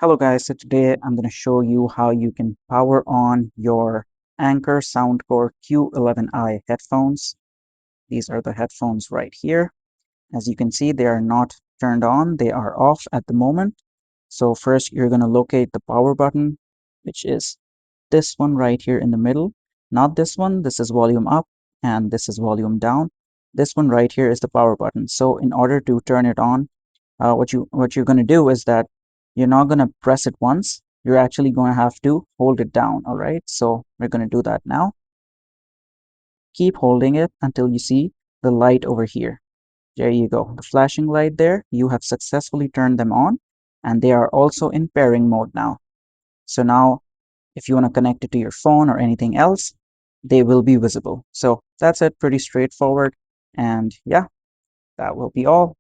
Hello guys, so today I'm going to show you how you can power on your Anker Soundcore Q11i headphones. These are the headphones right here. As you can see, they are not turned on, they are off at the moment. So first you're going to locate the power button, which is this one right here in the middle. Not this one, this is volume up and this is volume down. This one right here is the power button. So in order to turn it on, what you're going to do is that you're not going to press it once. You're actually going to have to hold it down. All right, so we're going to do that now. Keep holding it until you see the light over here. There you go, the flashing light there. You have successfully turned them on, and they are also in pairing mode now. So now if you want to connect it to your phone or anything else, they will be visible. So that's it, pretty straightforward. And yeah, that will be all.